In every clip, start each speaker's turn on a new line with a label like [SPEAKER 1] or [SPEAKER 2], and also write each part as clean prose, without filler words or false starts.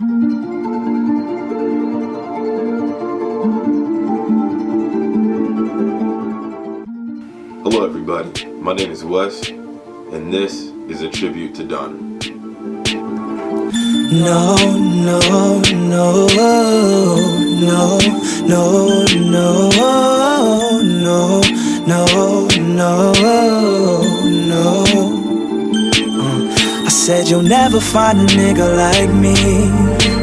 [SPEAKER 1] Hello everybody, my name is Wes, and this is a tribute to Darner.
[SPEAKER 2] No, no, no, no, no, no, no, no, no, no. I said you'll never find a nigga like me.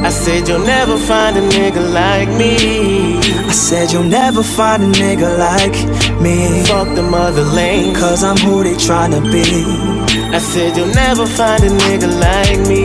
[SPEAKER 3] I said you'll never find a nigga like me.
[SPEAKER 2] I said you'll never find a nigga like me.
[SPEAKER 3] Fuck them other lanes,
[SPEAKER 2] cause I'm who they tryna be.
[SPEAKER 3] I said you'll never find a nigga like me.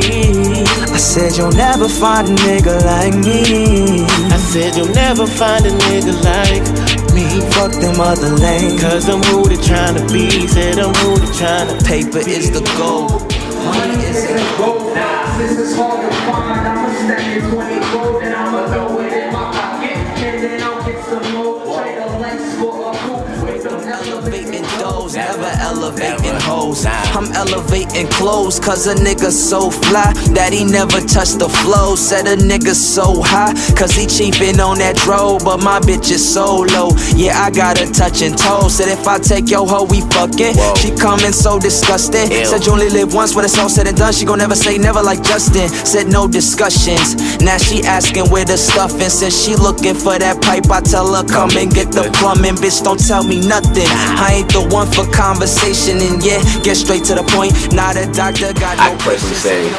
[SPEAKER 2] I said you'll never find a nigga like me.
[SPEAKER 3] I said you'll never find a nigga like me.
[SPEAKER 2] Fuck them other lanes,
[SPEAKER 3] cause I'm who they tryna be. Said I'm who they tryna.
[SPEAKER 2] Paper is the goal. Money is the gold.
[SPEAKER 4] Now, since it's hard to find, I'ma stack it 20 gold and I'ma throw it in my pocket. And then I'll get some more. Trade a lens for a coupe with them
[SPEAKER 2] Elevating doors, never elevating hoes. I'm elevating clothes, cause a nigga so fly that he never touched the flow. Said a nigga so high, cause he cheapin' on that dro. But my bitch is so low, yeah, I got her touching toes. Said if I take your hoe, we fucking. She coming so disgusting. Said you only live once, when it's all said and done, she gon' never say never like Justin. Said no discussions, now she asking where the stuff is. Since she looking for that pipe, I tell her come and get the plumbing. Bitch, don't tell me nothing, I ain't the one for conversation. And yeah, get straight to the point, not a doctor, got no
[SPEAKER 5] I personally say,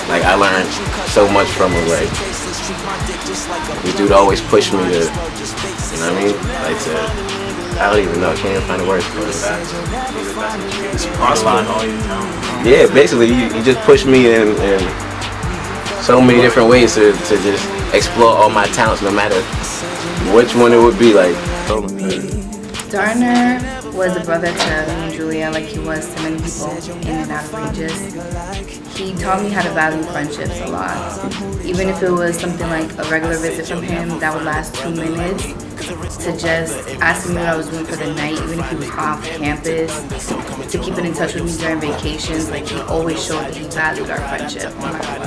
[SPEAKER 5] like, I learned so much from her. Like, this dude always pushed me to, you know what I mean? Like, I don't even know, I can't even find the words for it.
[SPEAKER 6] It's possible.
[SPEAKER 5] Yeah, basically, you just pushed me in so many different ways to just explore all my talents, no matter which one it would be. Like,
[SPEAKER 7] Darner was a brother to me and Julia, like he was to many people in and out of Regis. He taught me how to value friendships a lot. Even if it was something like a regular visit from him that would last 2 minutes, to just ask me what I was doing for the night, even if he was off campus, to keeping in touch with me during vacations. Like, he always showed that he valued our friendship, no matter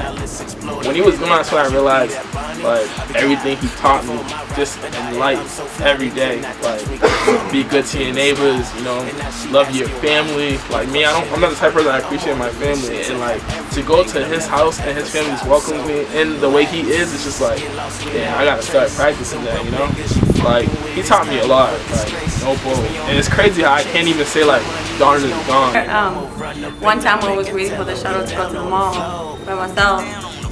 [SPEAKER 7] what.
[SPEAKER 6] When he was gone, that's when I realized, like, everything he taught me, just in life, every day. Like, be good to your neighbors, you know, love your family. Like me, I'm not the type of person that I appreciate my family, and like to go to his house and his family just welcomes me in the way he is, it's just like, yeah, I gotta start practicing that, you know. Like, he taught me a lot, like, no bull. And it's crazy how I can't even say, like, Darner is gone.
[SPEAKER 8] One time when I was waiting for the shuttle to go to the mall by myself,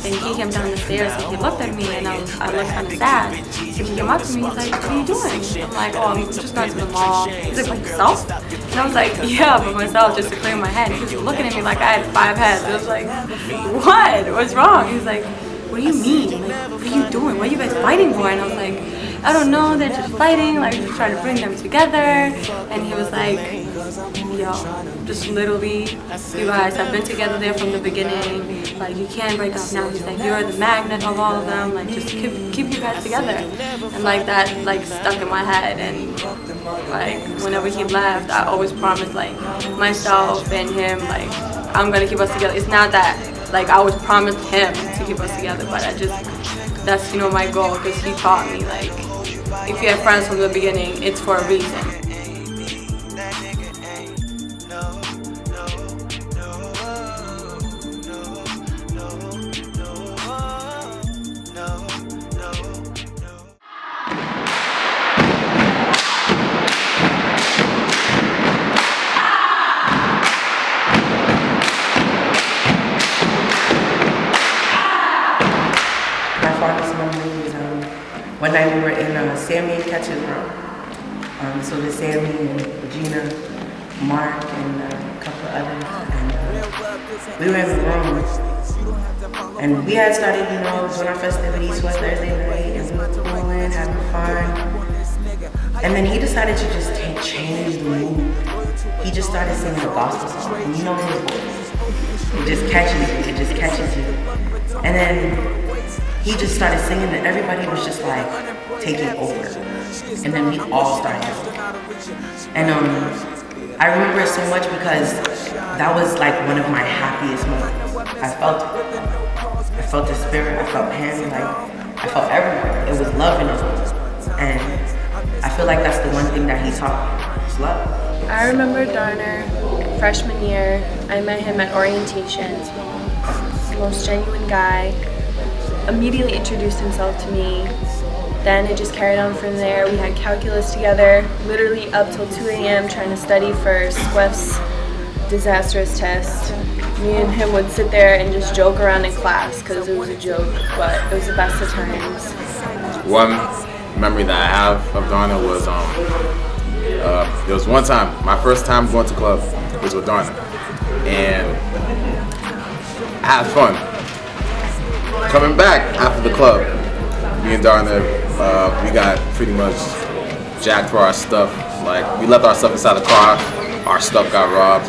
[SPEAKER 8] and he came down the stairs and he looked at me, and I looked kind of sad. So he came up to me, he's like, what are you doing? I'm like, oh, I'm just going to the mall. He's like, by yourself? And I was like, yeah, by myself, just to clear my head. He was looking at me like I had 5 heads. I was like, what? What's wrong? He's like, what do you mean? Like, what are you doing? What are you guys fighting for? And I was like, I don't know, they're just fighting, like, just trying to bring them together. And he was like, yo, just literally, you guys have been together there from the beginning. Like, you can't break up now. He's like, you're the magnet of all of them. Like, just keep you guys together. And like, that, like, stuck in my head. And like, whenever he left, I always promised, like, myself and him, like, I'm gonna keep us together. It's not that, like, I always promised him to keep us together, but I just, that's, you know, my goal, because he taught me, like, if you have friends from the beginning, it's for a reason.
[SPEAKER 9] One night we were in Sammy and Ketch's room. So there's Sammy and Regina, Mark, and a couple of others. And we were in the room. And we had started, you know, doing our festivities for Thursday night, and we were cooling, having fun. And then he decided to just change the mood. He just started singing a gospel song. And you know his voice. It just catches you. It just catches you. And then he just started singing, and everybody was just like taking over. And then we all started. And I remember it so much because that was like one of my happiest moments. I felt it. I felt the spirit, I felt him, like, I felt everyone. It was love in it. And I feel like that's the one thing that he taught me, is love.
[SPEAKER 10] I remember Darner, freshman year. I met him at orientation. The most genuine guy. Immediately introduced himself to me. Then it just carried on from there. We had calculus together, literally up till 2 a.m. trying to study for Squiff's disastrous test. Me and him would sit there and just joke around in class because it was a joke, but it was the best of times.
[SPEAKER 11] One memory that I have of Darner was there was one time, my first time going to club was with Darner, and I had fun. Coming back after the club, me and Darner, we got pretty much jacked for our stuff. Like, we left our stuff inside the car, our stuff got robbed.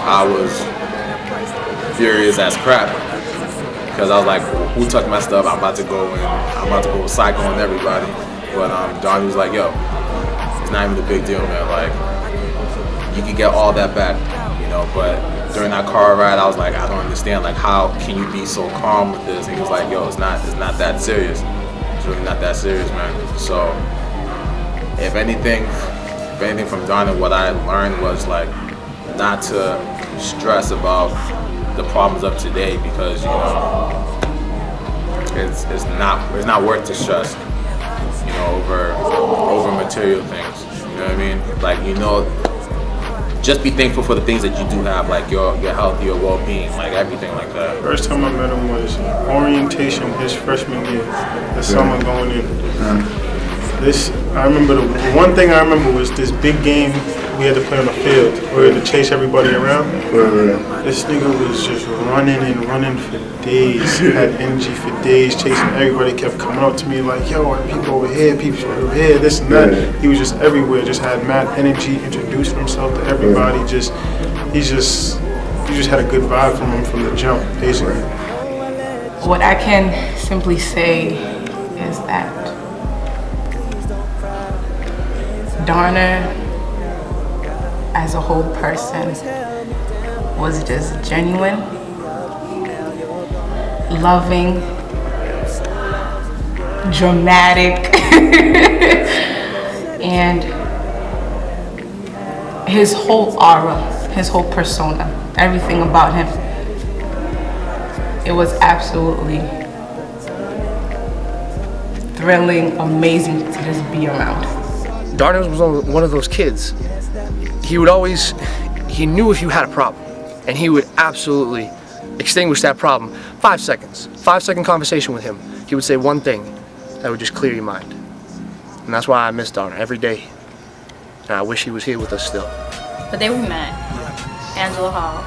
[SPEAKER 11] I was furious as crap because I was like, who took my stuff? I'm about to go psycho on everybody. But Darner was like, yo, it's not even a big deal, man. Like, you can get all that back, you know. But during that car ride, I was like, I don't understand. Like, how can you be so calm with this? And he was like, yo, it's not that serious. It's really not that serious, man. So, if anything from Darner, what I learned was like not to stress about the problems of today, because, you know, it's not worth the stress, you know, over material things. You know what I mean? Like, you know, just be thankful for the things that you do have, like your health, your well-being, like everything like that.
[SPEAKER 12] First time I met him was orientation his freshman year, the summer going in. I remember the one thing I remember was this big game we had to play on the field. We had to chase everybody around. This nigga was just running for days. Had energy for days, chasing everybody. Kept coming up to me like, yo, people over here, people over here, this and that. He was just everywhere. Just had mad energy. Introduced himself to everybody. You just had a good vibe from him from the jump, basically.
[SPEAKER 9] What I can simply say is that Darner, as a whole person, was just genuine, loving, dramatic, and his whole aura, his whole persona, everything about him, it was absolutely thrilling, amazing to just be around.
[SPEAKER 13] Darner was one of those kids. He knew if you had a problem, and he would absolutely extinguish that problem. 5 seconds, 5-second conversation with him. He would say one thing that would just clear your mind. And that's why I miss Darner every day. And I wish he was here with us still.
[SPEAKER 10] The day we met, Angela Hall,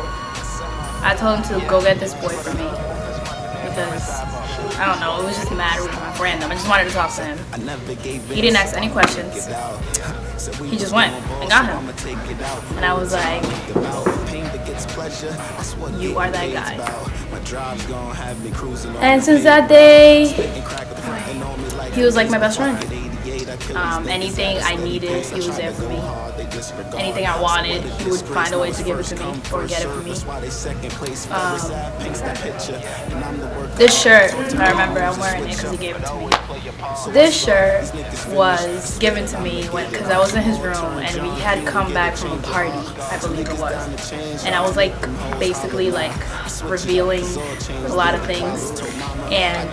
[SPEAKER 10] I told him to go get this boy for me because, I don't know, it was just mad random. I just wanted to talk to him. He didn't ask any questions. He just went and got him. And I was like, you are that guy. And since that day, he was like my best friend. Anything I needed, he was there for me. Anything I wanted, he would find a way to give it to me or get it for me. This shirt, I remember I'm wearing it because he gave it to me. This shirt was given to me because I was in his room and we had come back from a party, I believe it was. And I was like basically like revealing a lot of things. And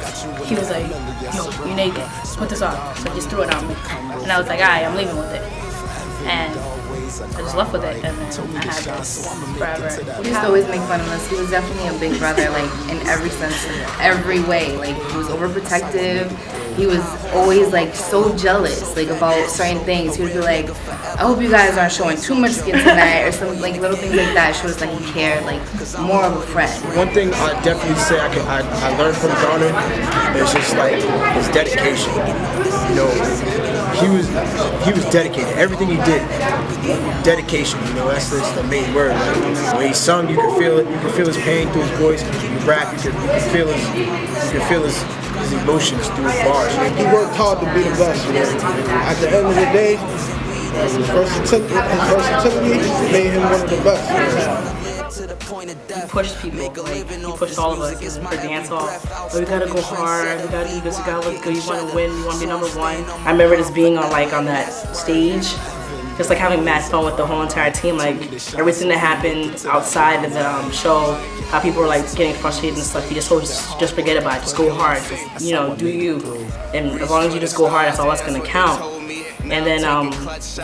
[SPEAKER 10] he was like, yo, you naked, put this on. So he just threw it on me. And I was like, alright, I'm leaving with it. And I just left with it, and then I had this forever.
[SPEAKER 7] We used to always make fun of us. He was definitely a big brother, like in every sense, in every way. Like he was overprotective. He was always like so jealous, like about certain things. He would be like, I hope you guys aren't showing too much skin tonight, or some like little things like that. Shows like he cared, like more of a friend.
[SPEAKER 14] One thing I definitely say I learned from Darner is just like his dedication. You know, he was dedicated. Everything he did, dedication. You know, that's the main word. Like, when he sung, you could feel it. You could feel his pain through his voice. When he rap, you could feel his emotions through his bars.
[SPEAKER 15] He worked hard to be the best. You know? At the end of the day, his versatility made him one of the best.
[SPEAKER 16] he pushed people, like he pushed all of us for dance hall. Like, we gotta go hard, we gotta do this, we gotta look good, you wanna win, you wanna be number one. I remember just being on that stage, just like having mad fun with the whole entire team, like everything that happened outside of the show, how people were like getting frustrated and stuff, you just forget about it, just go hard, just, you know, do you. And as long as you just go hard, that's all that's gonna count. And then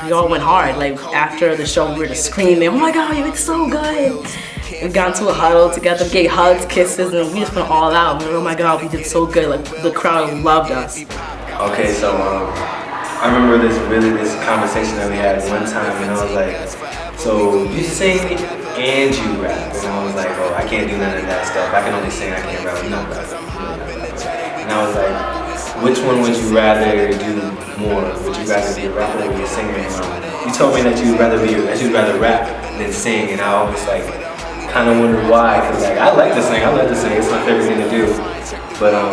[SPEAKER 16] we all went hard. Like after the show, we were just screaming, "Oh my God, you did so good!" We got into a huddle together, gave hugs, kisses, and we just went all out. We were, "Oh my God, we did so good!" Like the crowd loved us.
[SPEAKER 5] Okay, so I remember this conversation that we had one time, and I was like, "So you sing and you rap?" And I was like, "Oh, I can't do none of that stuff. I can only sing. I can't rap. No rap." And I was like, which one would you rather do more? Would you rather be a rapper or be a singer? You told me that you'd rather rap than sing, and I always like kind of wondered why. Cause like I like to sing, it's my favorite thing to do. But it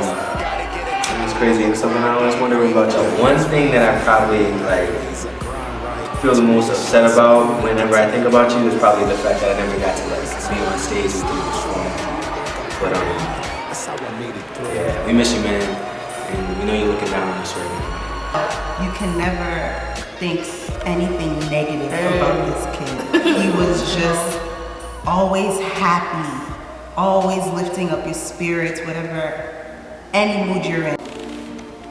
[SPEAKER 5] was crazy. It was something I always wondered about you. One thing that I probably like feel the most upset about whenever I think about you is probably the fact that I never got to like be on stage with you perform. But yeah, we miss you, man. And we know you're looking down on us right now.
[SPEAKER 9] You can never think anything negative about this kid. He was just always happy, always lifting up your spirits, whatever, any mood you're in.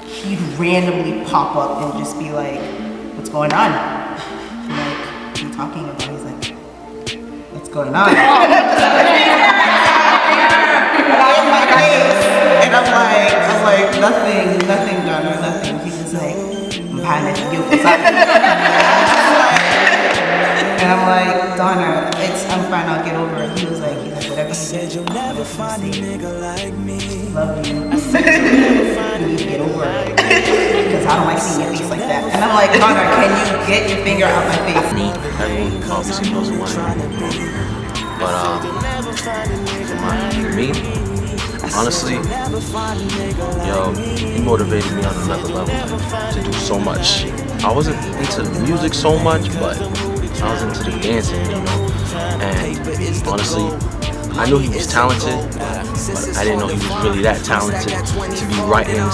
[SPEAKER 9] He'd randomly pop up and just be like, "What's going on?" I'm like, "What are you talking about?" He's like, "What's going on?" And I'm like, nothing, Darner, nothing. He was like, "I'm panicked, and I'm like, "Darner, I'm fine, I'll get over it." He was like, "Whatever you said, you'll never find a nigga like me. Love you." You need to get over it. Because I don't like seeing your face like that. And I'm like, "Darner, can you get your finger out my face?"
[SPEAKER 5] Everyone obviously knows one. But for me, honestly, he motivated me on another level to do so much. I wasn't into music so much, but I was into the dancing, you know. And honestly, I knew he was talented, but I didn't know he was really that talented to be writing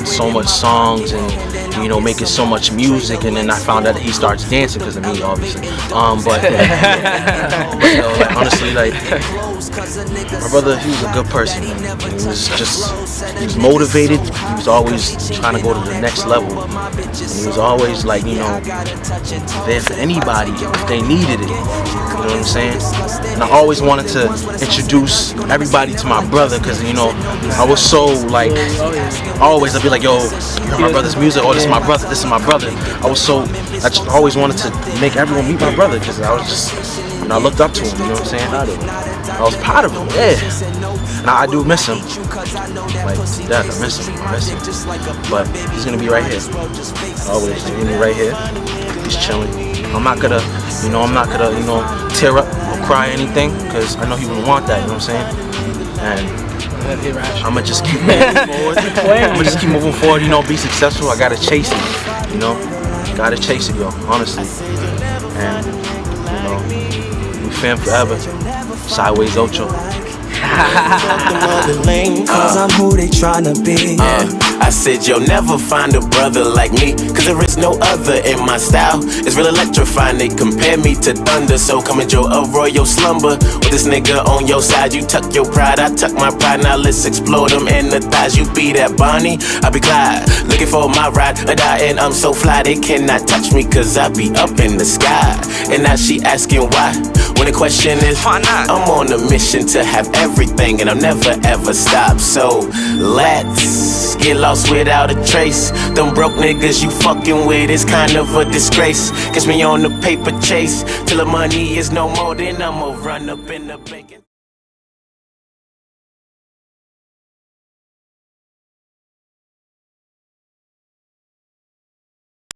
[SPEAKER 5] so much songs and, you know, making so much music. And then I found out that he starts dancing because of me, obviously. But you know, like, honestly, like, my brother, he was a good person. He was motivated. He was always trying to go to the next level. And he was always like, you know, there for anybody if they needed it. You know what I'm saying? And I always wanted to introduce everybody to my brother because, you know, I was so like, always I'd be like, "Yo, you know my brother's music, oh, this is my brother, this is my brother." I just always wanted to make everyone meet my brother because I was just, you know, I looked up to him, you know what I'm saying? I was proud of him, yeah. Now I do miss him, like to death, I miss him. But he's gonna be right here, always. He's gonna be right here, he's chilling. I'm not gonna, you know, tear up or cry or anything, because I know he wouldn't want that, you know what I'm saying? And I'ma just keep moving forward. I'ma just keep moving forward, you know, be successful. I gotta chase it, you know? Gotta chase it, yo, honestly. And, you know, we fam forever. Sideways Ocho.
[SPEAKER 2] Cause I'm who they tryna be. I said you'll never find a brother like me, cause there is no other in my style. It's real electrifying, they compare me to thunder. So come enjoy a royal slumber with this nigga on your side. You tuck your pride, I tuck my pride. Now let's explore them in the thighs. You be that Bonnie, I be Clyde, looking for my ride or die. And I'm so fly, they cannot touch me cause I be up in the sky. And now she asking why, when the question is why not? I'm on a mission to have everything and I'll never ever stop. So let's get lost without a trace. Them broke niggas you fucking with is kind of a disgrace. Catch me on the paper chase till the money is no more, then I'ma run up in the bank.